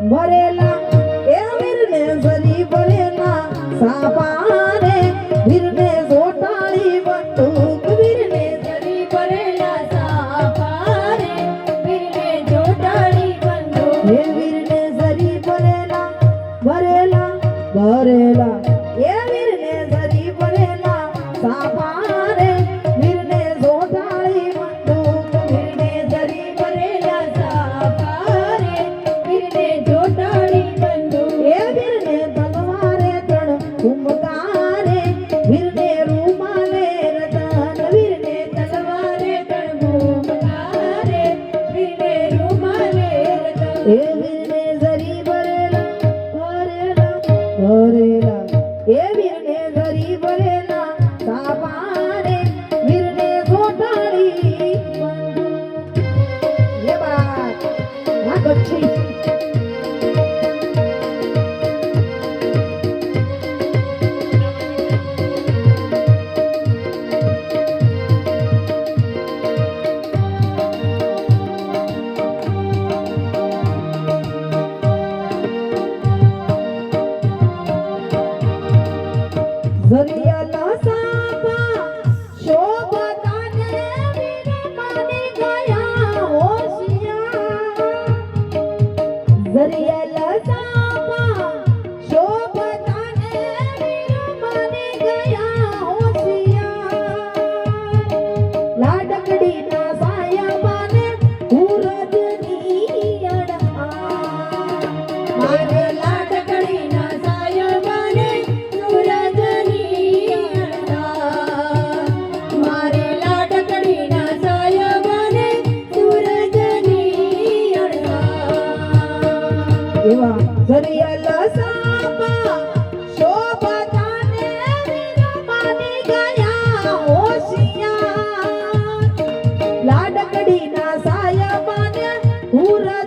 ભરેલા એ વીરને સરી ભરેલા સાપારે વીરને જોટાળી બંદૂક વીરને સરી ભરેલા સાપારે વીરને જોટાળી બંદૂક હે વીરને સરી ભરેલા ભરેલા એ વીરને સરી ભરેલા સાપારે વીરને જોટાળી બંદૂક વીરને સરી ભરેલા સાપારે વીરને જોટાળી બંદૂક એ વીરને તલવારે ત્રણ કુંભકારે વીરને રૂમાલે રતન વીરને તલવારે તળબુમકારે વીરને રૂમાલે રતન એ વીરને સરી ભરેલા એ વીરને સરી ભરેલા સાપારે વીરને જોટાળી બંદૂક એ બાત આ ગચ્છી ઝરિયાલા સાપા શોભતાને વીર માની ગયા હોશિયાર ઝરિયાલા સાપા શોભતાને વીર માની ગયા હોશિયાર લાડકડીના સાયામાને ઉરજની અડહા મારે લાડકડીના સાયબાને સૂરજની અડધા મારે લાડકડીના સાયબાને સૂરજની અડધા એવા ઝરિયાલા સાપા શોભતાને વીર માની ગયા હોશિયાર લાડકડીના સાયામાને ઉરજ